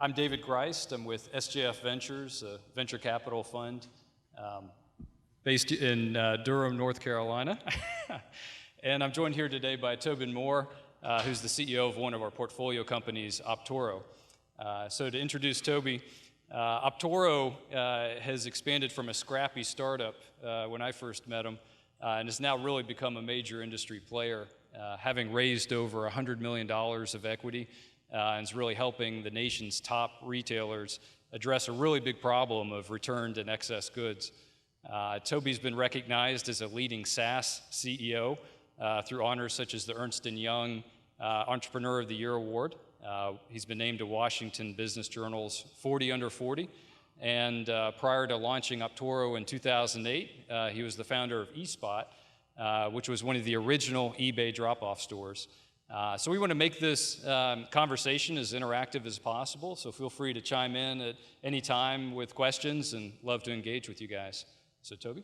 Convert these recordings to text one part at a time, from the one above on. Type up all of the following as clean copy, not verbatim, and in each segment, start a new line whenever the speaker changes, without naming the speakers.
I'm David Greist. I'm with SJF Ventures, a venture capital fund based in Durham, North Carolina. And I'm joined here today by Tobin Moore, who's the CEO of one of our portfolio companies, Optoro. So to introduce Toby, Optoro has expanded from a scrappy startup when I first met him, and has now really become a major industry player, having raised over $100 million of equity, and is really helping the nation's top retailers address a really big problem of returned and excess goods. Toby's been recognized as a leading SaaS CEO through honors such as the Ernst & Young Entrepreneur of the Year Award. He's been named to Washington Business Journal's 40 Under 40, and prior to launching Optoro in 2008, he was the founder of eSpot, which was one of the original eBay drop-off stores. So we want to make this conversation as interactive as possible, so feel free to chime in at any time with questions, and love to engage with you guys. So Toby?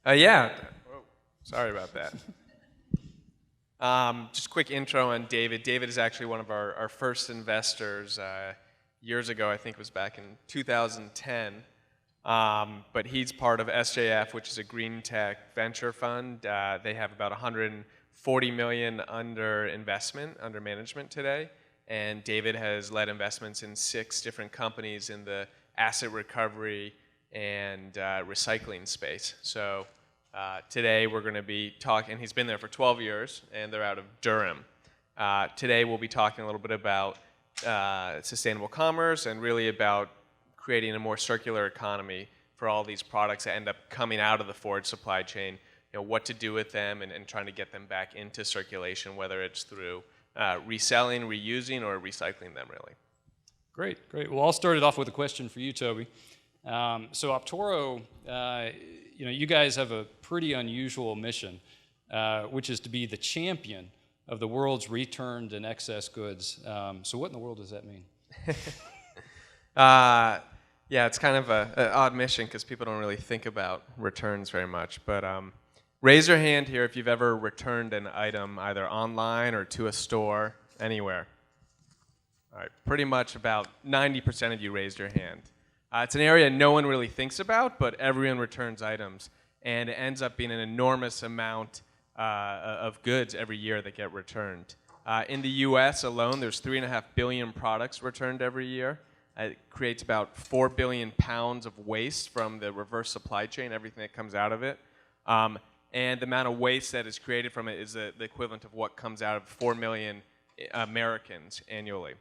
Yeah. Whoa, sorry about that. Just a quick intro on David. David is actually one of our first investors years ago. I think it was back in 2010. But he's part of SJF, which is a green tech venture fund. They have about $140 million under management today. And David has led investments in 6 different companies in the asset recovery and recycling space. So today we're going to be talking, and he's been there for 12 years, and they're out of Durham. Today we'll be talking a little bit about sustainable commerce and really about creating a more circular economy for all these products that end up coming out of the forward supply chain, what to do with them and trying to get them back into circulation, whether it's through reselling, reusing, or recycling them, really.
Great, great. Well, I'll start it off with a question for you, Toby. So Optoro, you guys have a pretty unusual mission, which is to be the champion of the world's returned and excess goods. So what in the world does that mean?
Yeah, it's kind of an odd mission because people don't really think about returns very much. But raise your hand here if you've ever returned an item either online or to a store, anywhere. All right, pretty much about 90% of you raised your hand. It's an area no one really thinks about, but everyone returns items. And it ends up being an enormous amount of goods every year that get returned. In the US alone, there's 3.5 billion products returned every year. It creates about 4 billion pounds of waste from the reverse supply chain, everything that comes out of it. And the amount of waste that is created from it is the equivalent of what comes out of 4 million Americans annually.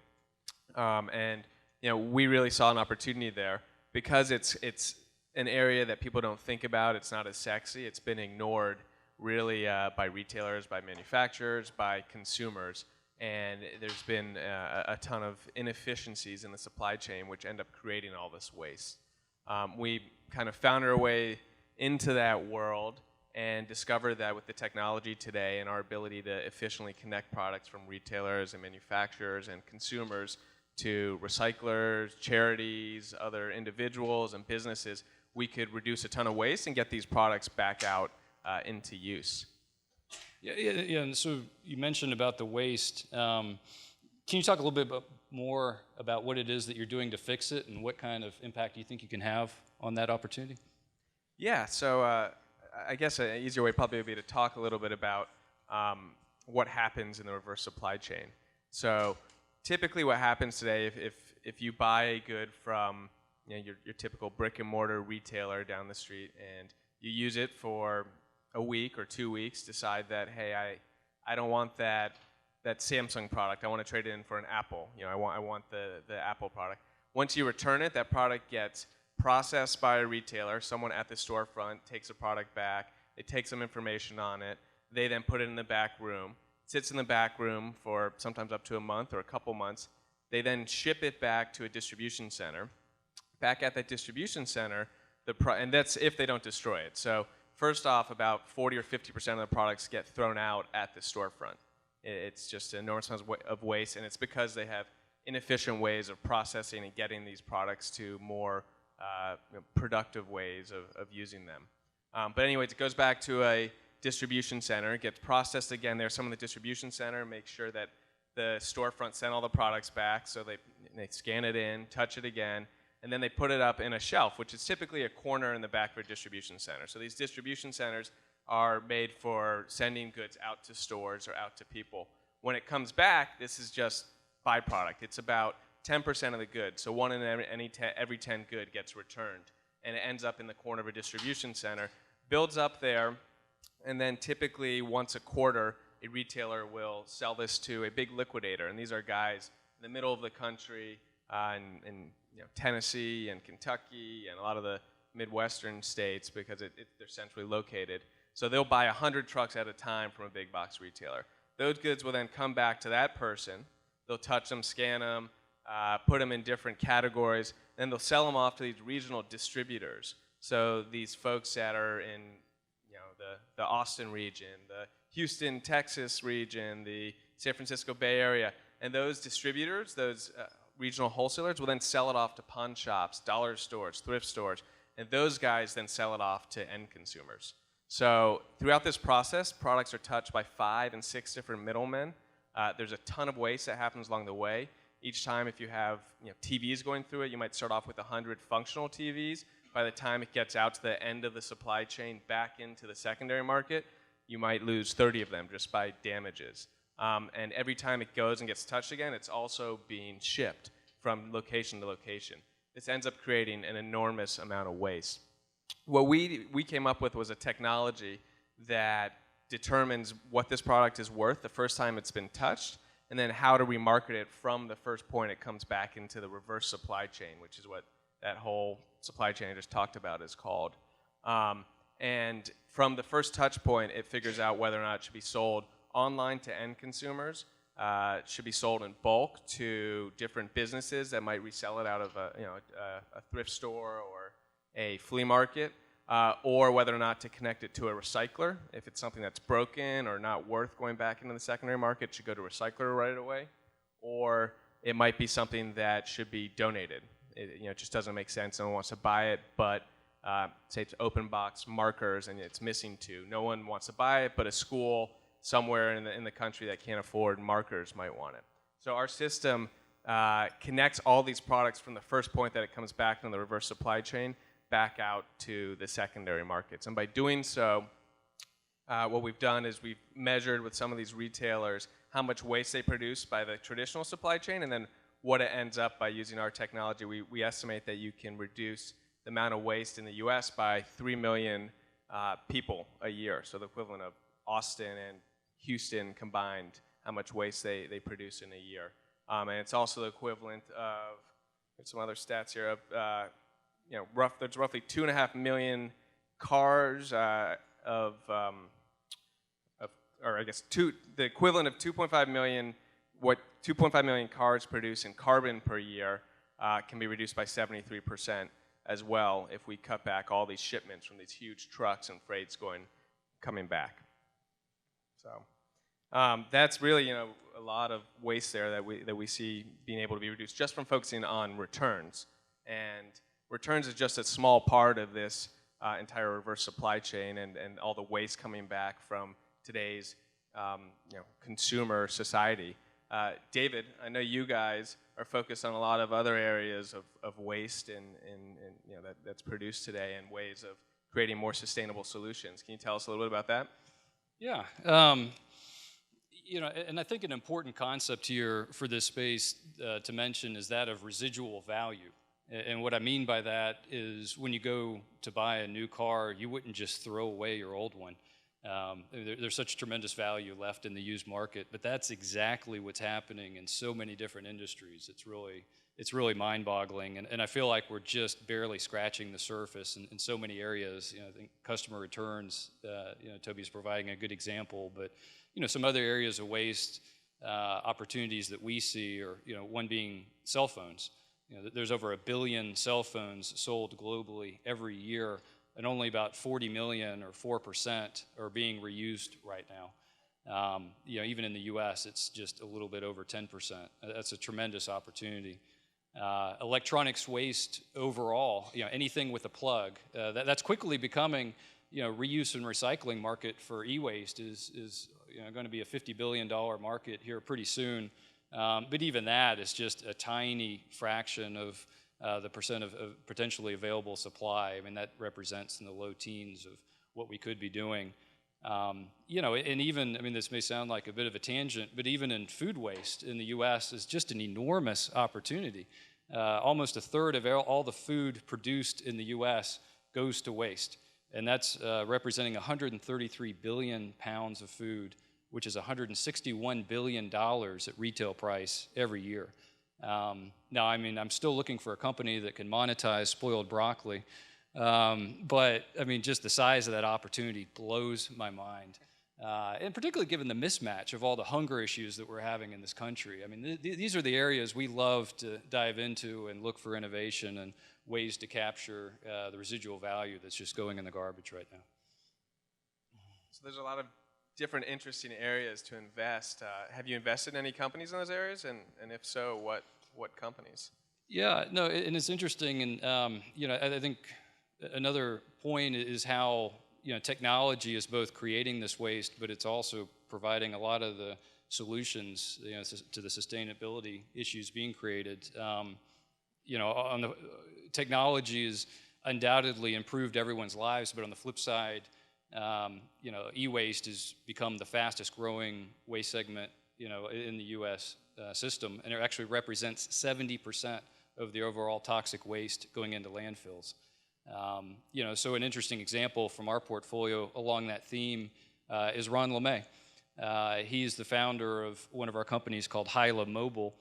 And we really saw an opportunity there because it's an area that people don't think about. It's not as sexy. It's been ignored really by retailers, by manufacturers, by consumers. And there's been a ton of inefficiencies in the supply chain which end up creating all this waste. We kind of found our way into that world and discovered that with the technology today and our ability to efficiently connect products from retailers and manufacturers and consumers to recyclers, charities, other individuals and businesses, we could reduce a ton of waste and get these products back out into use.
Yeah, and so you mentioned about the waste. Can you talk a little bit more about what it is that you're doing to fix it and what kind of impact you think you can have on that opportunity?
Yeah, so I guess an easier way probably would be to talk a little bit about what happens in the reverse supply chain. So typically what happens today, if you buy a good from your typical brick and mortar retailer down the street and you use it for a week or 2 weeks, decide that, hey, I don't want that Samsung product. I want to trade it in for an Apple. I want the Apple product. Once you return it, that product gets processed by a retailer. Someone at the storefront takes the product back. They take some information on it. They then put it in the back room. It sits in the back room for sometimes up to a month or a couple months. They then ship it back to a distribution center. Back at that distribution center, and that's if they don't destroy it. So first off, about 40 or 50% of the products get thrown out at the storefront. It's just an enormous amount of waste, and it's because they have inefficient ways of processing and getting these products to more productive ways of using them. But anyways, it goes back to a distribution center. It gets processed again there. Someone at the distribution center makes sure that the storefront sent all the products back, so they scan it in, touch it again, and then they put it up in a shelf, which is typically a corner in the back of a distribution center. So these distribution centers are made for sending goods out to stores or out to people. When it comes back, this is just byproduct. It's about 10% of the good. So one in every 10 good gets returned, and it ends up in the corner of a distribution center, builds up there, and then typically once a quarter, a retailer will sell this to a big liquidator. And these are guys in the middle of the country, in Tennessee and Kentucky and a lot of the Midwestern states, because they're centrally located. So they'll buy 100 trucks at a time from a big box retailer. Those goods will then come back to that person. They'll touch them, scan them, put them in different categories, then they'll sell them off to these regional distributors. So these folks that are in the Austin region, the Houston, Texas region, the San Francisco Bay Area, and those distributors, those regional wholesalers will then sell it off to pawn shops, dollar stores, thrift stores, and those guys then sell it off to end consumers. So throughout this process, products are touched by 5 and 6 different middlemen. There's a ton of waste that happens along the way. Each time, if you have TVs going through it, you might start off with 100 functional TVs. By the time it gets out to the end of the supply chain back into the secondary market, you might lose 30 of them just by damages. And every time it goes and gets touched again, it's also being shipped from location to location. This ends up creating an enormous amount of waste. What we came up with was a technology that determines what this product is worth the first time it's been touched, and then how to remarket it from the first point it comes back into the reverse supply chain, which is what that whole supply chain I just talked about is called. And from the first touch point, it figures out whether or not it should be sold online to end consumers, should be sold in bulk to different businesses that might resell it out of a thrift store or a flea market, or whether or not to connect it to a recycler. If it's something that's broken or not worth going back into the secondary market, it should go to a recycler right away. Or it might be something that should be donated. It just doesn't make sense. No one wants to buy it, but say it's open box markers and it's missing 2. No one wants to buy it, but a school somewhere in the country that can't afford markers might want it. So our system connects all these products from the first point that it comes back in the reverse supply chain back out to the secondary markets. And by doing so, what we've done is we've measured with some of these retailers how much waste they produce by the traditional supply chain, and then what it ends up by using our technology. We estimate that you can reduce the amount of waste in the US by 3 million people a year, so the equivalent of Austin and Houston combined, how much waste they produce in a year. And it's also the equivalent of, there's some other stats here, of there's roughly 2.5 million cars the equivalent of 2.5 million, what 2.5 million cars produce in carbon per year can be reduced by 73% as well if we cut back all these shipments from these huge trucks and freights coming back. So that's really a lot of waste there that we see being able to be reduced just from focusing on returns. And returns is just a small part of this entire reverse supply chain and all the waste coming back from today's consumer society. David, I know you guys are focused on a lot of other areas of waste and that's produced today and ways of creating more sustainable solutions. Can you tell us a little bit about that?
Yeah. And I think an important concept here for this space to mention is that of residual value. And what I mean by that is when you go to buy a new car, you wouldn't just throw away your old one. There's such tremendous value left in the used market, but that's exactly what's happening in so many different industries. It's really mind-boggling, and I feel like we're just barely scratching the surface in so many areas. I think customer returns, Toby's providing a good example, but some other areas of waste opportunities that we see are, one being cell phones. There's over 1 billion cell phones sold globally every year, and only about 40 million or 4% are being reused right now. Even in the U.S., it's just a little bit over 10%. That's a tremendous opportunity. Electronics waste overall, anything with a plug, that's quickly becoming, reuse and recycling market for e-waste is going to be a $50 billion market here pretty soon. But even that is just a tiny fraction of the percent of potentially available supply. I mean, that represents in the low teens of what we could be doing. And even, I mean, this may sound like a bit of a tangent, but even in food waste in the U.S. is just an enormous opportunity. Almost a third of all the food produced in the U.S. goes to waste, and that's representing 133 billion pounds of food, which is $161 billion at retail price every year. Now, I mean, I'm still looking for a company that can monetize spoiled broccoli, but I mean, just the size of that opportunity blows my mind. And particularly given the mismatch of all the hunger issues that we're having in this country. I mean, these are the areas we love to dive into and look for innovation and ways to capture the residual value that's just going in the garbage right now.
So there's a lot of different interesting areas to invest. Have you invested in any companies in those areas? And if so, what companies?
Yeah, no, and it's interesting. And, I think another point is how technology is both creating this waste, but it's also providing a lot of the solutions, to the sustainability issues being created. On the technology has undoubtedly improved everyone's lives, but on the flip side, e-waste has become the fastest growing waste segment, in the U.S. System, and it actually represents 70% of the overall toxic waste going into landfills. So an interesting example from our portfolio along that theme is Ron LeMay. He's the founder of one of our companies called Hyla Mobile,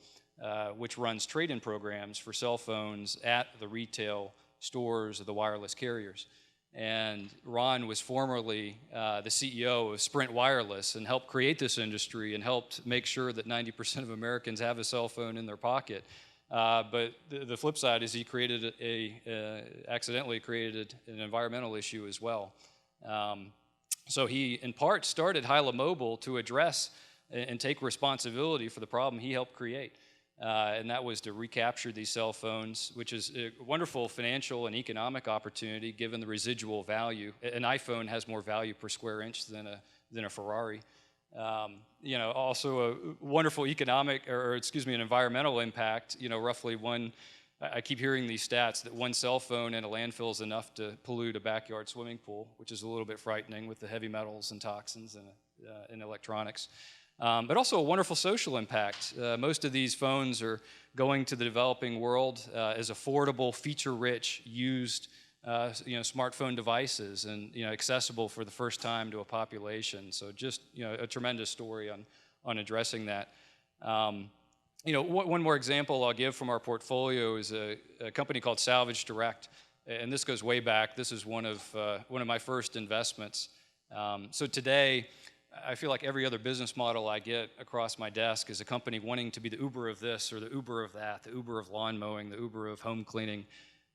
which runs trade-in programs for cell phones at the retail stores of the wireless carriers. And Ron was formerly the CEO of Sprint Wireless and helped create this industry and helped make sure that 90% of Americans have a cell phone in their pocket. But the flip side is he created accidentally created an environmental issue as well. So he, in part, started Hyla Mobile to address and take responsibility for the problem he helped create. And that was to recapture these cell phones, which is a wonderful financial and economic opportunity given the residual value. An iPhone has more value per square inch than a Ferrari. Also a wonderful an environmental impact. Roughly I keep hearing these stats that one cell phone in a landfill is enough to pollute a backyard swimming pool, which is a little bit frightening with the heavy metals and toxins in electronics. But also a wonderful social impact. Most of these phones are going to the developing world as affordable, feature-rich, used smartphone devices and accessible for the first time to a population. So just a tremendous story on addressing that. One more example I'll give from our portfolio is a company called Salvage Direct, and this goes way back. This is one of my first investments. So today, I feel like every other business model I get across my desk is a company wanting to be the Uber of this or the Uber of that, the Uber of lawn mowing, the Uber of home cleaning.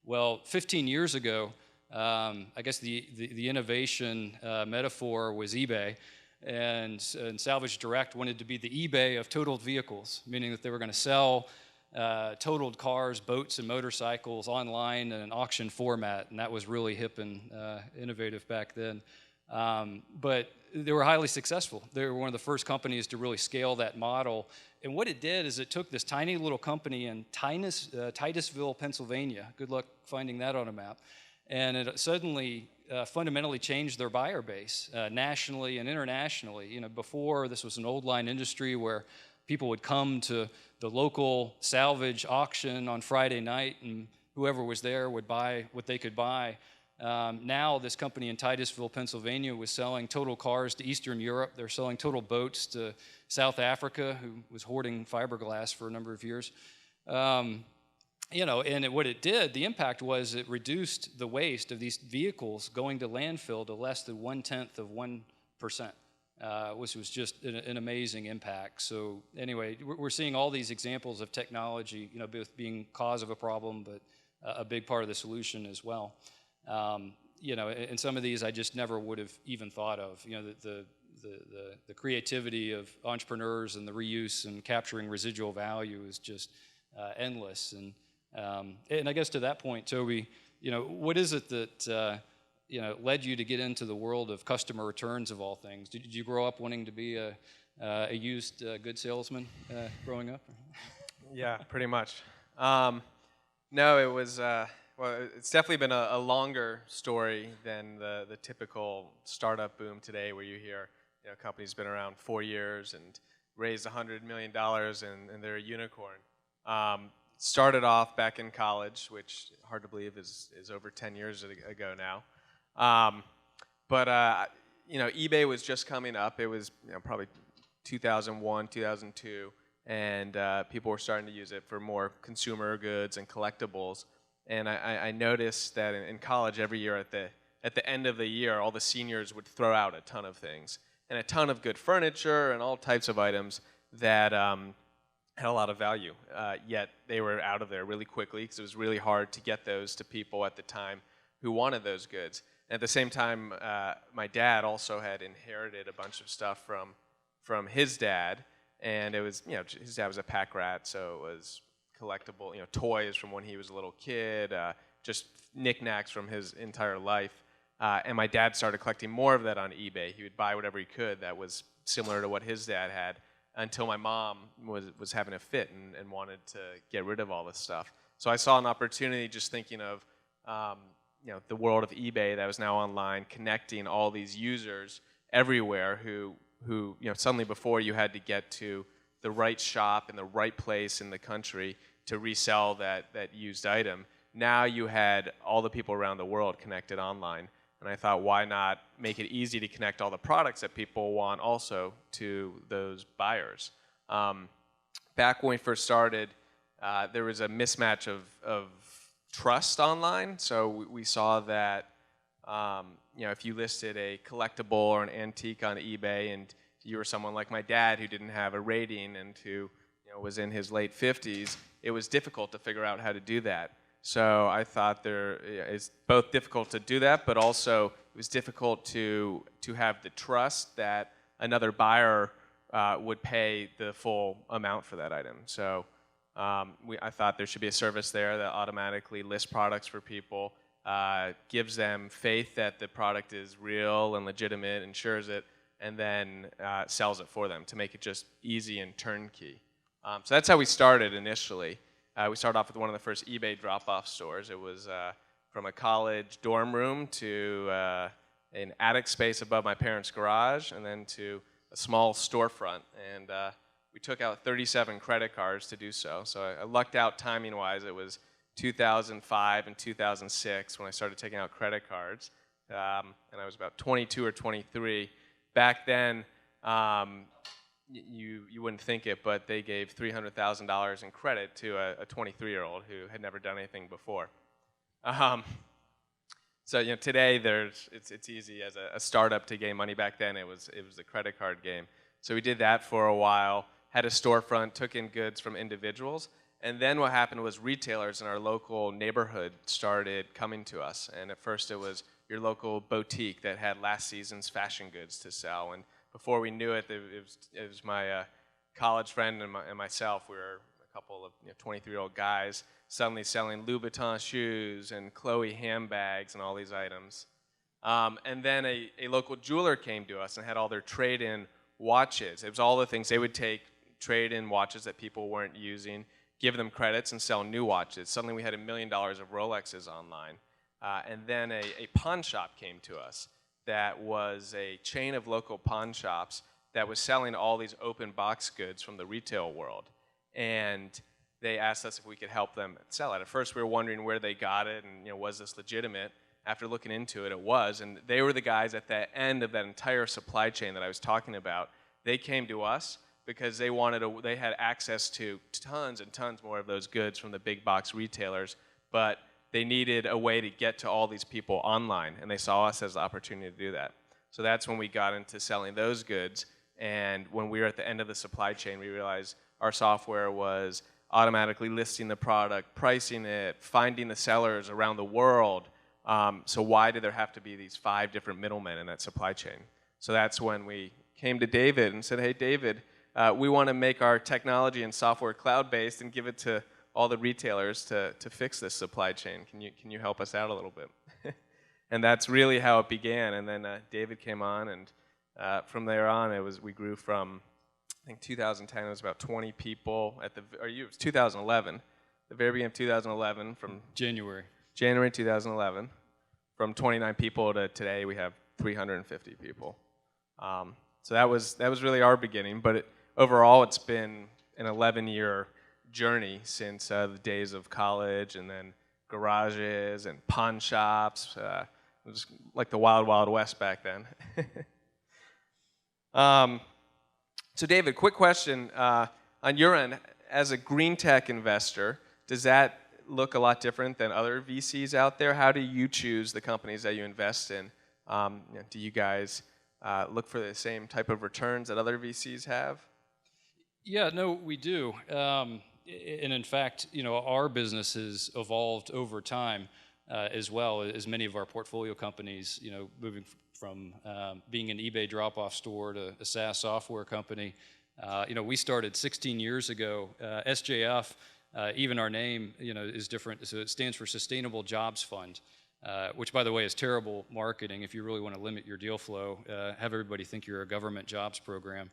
Well, 15 years ago, I guess the innovation metaphor was eBay, and Salvage Direct wanted to be the eBay of totaled vehicles, meaning that they were going to sell totaled cars, boats, and motorcycles online in an auction format, and that was really hip and innovative back then. But they were highly successful. They were one of the first companies to really scale that model. And what it did is it took this tiny little company in Titusville, Pennsylvania. Good luck finding that on a map. And it suddenly fundamentally changed their buyer base nationally and internationally. Before, this was an old line industry where people would come to the local salvage auction on Friday night, and whoever was there would buy what they could buy. Now this company in Titusville, Pennsylvania was selling total cars to Eastern Europe. They're selling total boats to South Africa, who was hoarding fiberglass for a number of years. And what it did, the impact was it reduced the waste of these vehicles going to landfill to less than 0.1%, which was just an amazing impact. So anyway, we're seeing all these examples of technology, both being cause of a problem, but a big part of the solution as well. And some of these I just never would have even thought of. The creativity of entrepreneurs and the reuse and capturing residual value is just endless. And I guess to that point, Toby, what is it that led you to get into the world of customer returns of all things? Did you grow up wanting to be a a used good salesman growing up?
Yeah, pretty much. No, it was, well, it's definitely been a longer story than the typical startup boom today where you hear, company's been around 4 years and raised $100 million and they're a unicorn. Started off back in college, which hard to believe is over 10 years ago now. But eBay was just coming up. It was probably 2001, 2002, and people were starting to use it for more consumer goods and collectibles. And I noticed that in college every year at the end of the year, all the seniors would throw out a ton of things and a ton of good furniture and all types of items that had a lot of value. Yet they were out of there really quickly because it was really hard to get those to people at the time who wanted those goods. At the same time, my dad also had inherited a bunch of stuff from his dad, and it was, his dad was a pack rat, so it was collectible, toys from when he was a little kid, just knickknacks from his entire life. And my dad started collecting more of that on eBay. He would buy whatever he could that was similar to what his dad had, until my mom was having a fit and wanted to get rid of all this stuff. So I saw an opportunity just thinking of the world of eBay that was now online, connecting all these users everywhere who suddenly before you had to get to the right shop in the right place in the country to resell that used item. Now you had all the people around the world connected online. And I thought, why not make it easy to connect all the products that people want also to those buyers? Back when we first started, there was a mismatch of trust online. So we saw that if you listed a collectible or an antique on eBay and you were someone like my dad who didn't have a rating and who was in his late 50s, it was difficult to figure out how to do that. So I thought it's both difficult to do that, but also it was difficult to have the trust that another buyer would pay the full amount for that item. So I thought there should be a service there that automatically lists products for people, gives them faith that the product is real and legitimate, insures it, and then sells it for them to make it just easy and turnkey. So that's how we started initially. We started off with one of the first eBay drop-off stores. It was from a college dorm room to an attic space above my parents' garage, and then to a small storefront. And we took out 37 credit cards to do so. So I lucked out timing-wise. It was 2005 and 2006 when I started taking out credit cards. And I was about 22 or 23. Back then, you wouldn't think it, but they gave $300,000 in credit to a 23-year-old who had never done anything before. So today it's easy as a startup to gain money. Back then it was a credit card game. So we did that for a while, had a storefront, took in goods from individuals, and then what happened was retailers in our local neighborhood started coming to us. And at first it was your local boutique that had last season's fashion goods to sell. And before we knew it, it was my college friend and myself. We were a couple of 23-year-old guys suddenly selling Louboutin shoes and Chloe handbags and all these items. And then a local jeweler came to us and had all their trade-in watches. It was all the things they would take, trade-in watches that people weren't using, give them credits, and sell new watches. Suddenly we had $1 million of Rolexes online. And then a pawn shop came to us that was a chain of local pawn shops that was selling all these open box goods from the retail world. And they asked us if we could help them sell it. At first we were wondering where they got it and was this legitimate? After looking into it, it was. And they were the guys at the end of that entire supply chain that I was talking about. They came to us because they had access to tons and tons more of those goods from the big box retailers, but they needed a way to get to all these people online, and they saw us as the opportunity to do that. So that's when we got into selling those goods, and when we were at the end of the supply chain, we realized our software was automatically listing the product, pricing it, finding the sellers around the world. So why did there have to be these 5 different middlemen in that supply chain? So that's when we came to David and said, hey, David, we want to make our technology and software cloud-based and give it to all the retailers to fix this supply chain. Can you help us out a little bit? And that's really how it began. And then David came on, and from there on, we grew from I think 2010 it was about 20 people it was 2011, the very beginning of 2011, from
January.
January 2011, from 29 people to today we have 350 people. So that was really our beginning, but overall it's been an 11-year journey since the days of college, and then garages and pawn shops. It was like the wild, wild west back then. So David, quick question on your end. As a green tech investor, does that look a lot different than other VCs out there? How do you choose the companies that you invest in? Do you guys look for the same type of returns that other VCs have?
Yeah, no, we do. And in fact, our business has evolved over time as well as many of our portfolio companies, moving from being an eBay drop-off store to a SaaS software company. We started 16 years ago. SJF, even our name, is different. So it stands for Sustainable Jobs Fund, which, by the way, is terrible marketing. If you really want to limit your deal flow, have everybody think you're a government jobs program.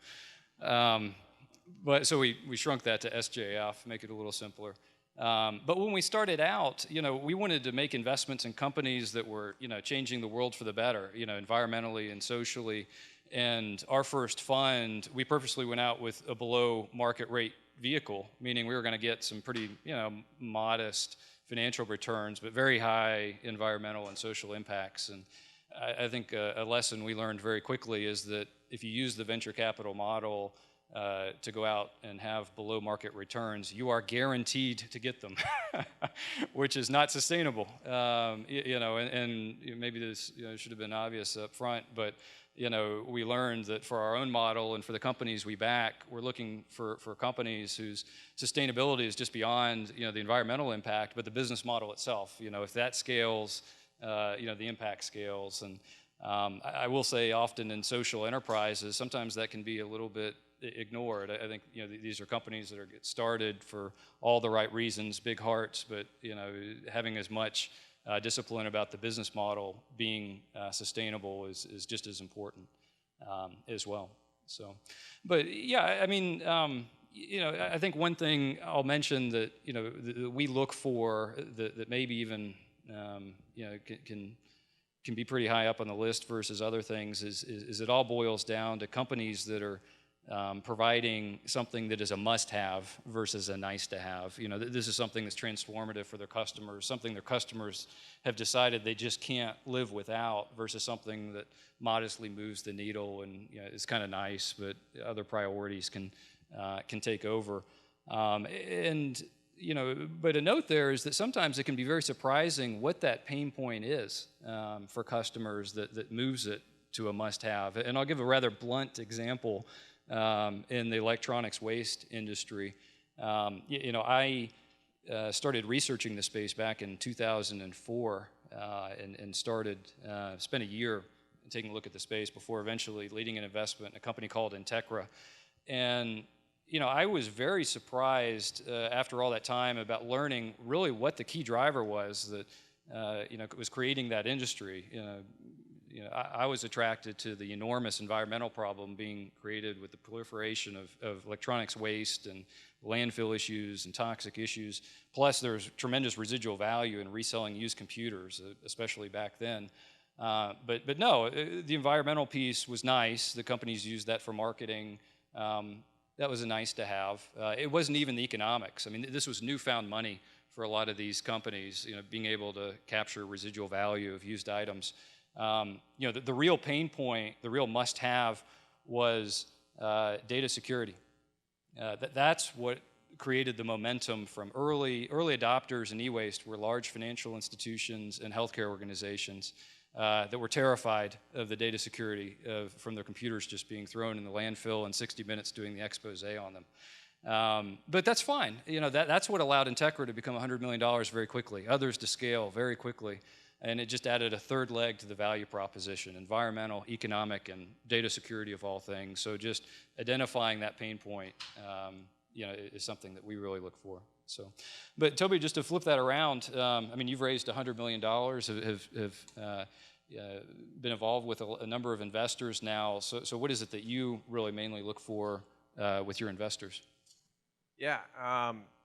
But so we shrunk that to SJF, make it a little simpler. But when we started out, we wanted to make investments in companies that were, changing the world for the better, environmentally and socially. And our first fund, we purposely went out with a below market rate vehicle, meaning we were going to get some pretty, modest financial returns, but very high environmental and social impacts. And I think a lesson we learned very quickly is that if you use the venture capital model to go out and have below market returns, you are guaranteed to get them, which is not sustainable. And maybe this should have been obvious up front, but we learned that for our own model and for the companies we back, we're looking for companies whose sustainability is just beyond the environmental impact, but the business model itself. If that scales, the impact scales. And I will say, often in social enterprises, sometimes that can be a little bit ignored. I think these are companies that are get started for all the right reasons, big hearts, but having as much discipline about the business model being sustainable is just as important as well. So, but yeah, I mean, I think one thing I'll mention that that we look for that maybe even can be pretty high up on the list versus other things is it all boils down to companies that are providing something that is a must-have versus a nice-to-have. This is something that's transformative for their customers, something their customers have decided they just can't live without, versus something that modestly moves the needle and is kind of nice, but other priorities can take over. But a note there is that sometimes it can be very surprising what that pain point is for customers that moves it to a must-have. And I'll give a rather blunt example. In the electronics waste industry, I started researching the space back in 2004 and spent a year taking a look at the space before eventually leading an investment in a company called Integra. And I was very surprised after all that time about learning really what the key driver was that was creating that industry. I was attracted to the enormous environmental problem being created with the proliferation of electronics waste and landfill issues and toxic issues. Plus, there's tremendous residual value in reselling used computers, especially back then. But no, the environmental piece was nice. The companies used that for marketing. That was a nice to have. It wasn't even the economics. I mean, this was newfound money for a lot of these companies, being able to capture residual value of used items. The real pain point, the real must-have was data security. That's what created the momentum from early adopters in e-waste were large financial institutions and healthcare organizations that were terrified of the data security from their computers just being thrown in the landfill and 60 Minutes doing the expose on them. But that's fine. That's what allowed Integra to become $100 million very quickly, others to scale very quickly. And it just added a third leg to the value proposition: environmental, economic, and data security of all things. So just identifying that pain point, is something that we really look for. So, but Toby, just to flip that around, you've raised $100 million, have been involved with a number of investors now. So what is it that you really mainly look for with your investors?
Yeah,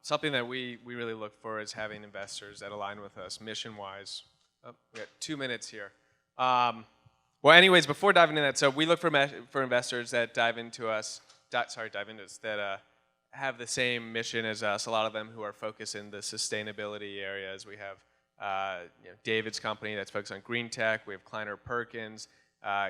something that we really look for is having investors that align with us mission-wise. Oh, we got 2 minutes here. Well, anyways, before diving into that, so we look for investors that dive into us, that have the same mission as us. A lot of them who are focused in the sustainability areas. We have David's company that's focused on green tech. We have Kleiner Perkins,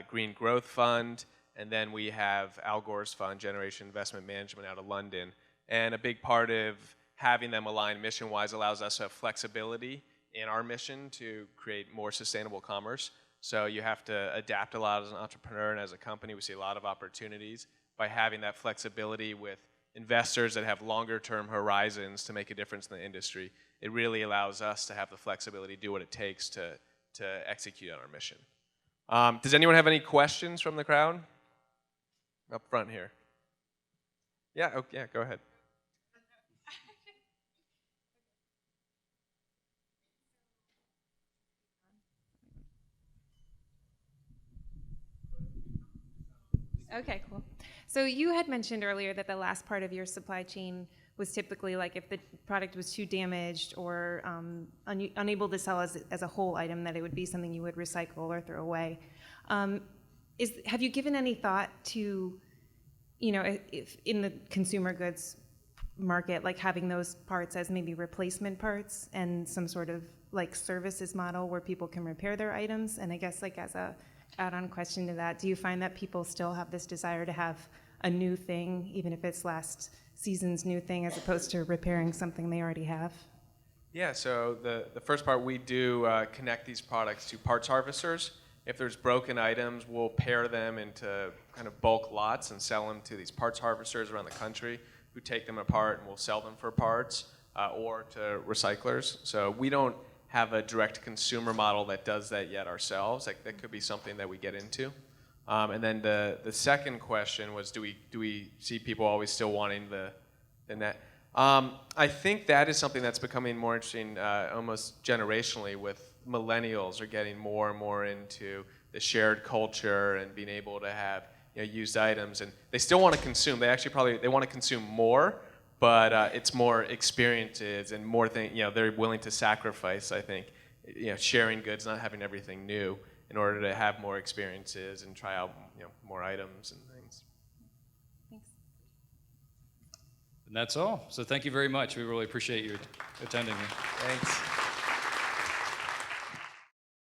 Green Growth Fund, and then we have Al Gore's fund, Generation Investment Management, out of London. And a big part of having them aligned mission-wise allows us to have flexibility in our mission to create more sustainable commerce. So you have to adapt a lot as an entrepreneur and as a company. We see a lot of opportunities by having that flexibility with investors that have longer-term horizons to make a difference in the industry. It really allows us to have the flexibility to do what it takes to execute on our mission. Does anyone have any questions from the crowd? Up front here. Yeah, go ahead.
Okay, cool. So you had mentioned earlier that the last part of your supply chain was typically like if the product was too damaged or unable to sell as a whole item, that it would be something you would recycle or throw away. Have you given any thought to, if in the consumer goods market, like having those parts as maybe replacement parts and some sort of like services model where people can repair their items? And I guess like as a add-on question to that, do you find that people still have this desire to have a new thing, even if it's last season's new thing, as opposed to repairing something they already have?
Yeah, so the first part, we do connect these products to parts harvesters. If there's broken items, we'll pair them into kind of bulk lots and sell them to these parts harvesters around the country who take them apart and will sell them for parts or to recyclers. So we don't have a direct consumer model that does that yet ourselves. Like, that could be something that we get into. And then the second question was, do we see people always still wanting the net? I think that is something that's becoming more interesting almost generationally, with millennials are getting more and more into the shared culture and being able to have used items, and they still want to consume. They want to consume more, but it's more experiences and more things. They're willing to sacrifice, I think, sharing goods, not having everything new, in order to have more experiences and try out more items and things.
Thanks.
And that's all. So thank you very much. We really appreciate you attending here.
Thanks.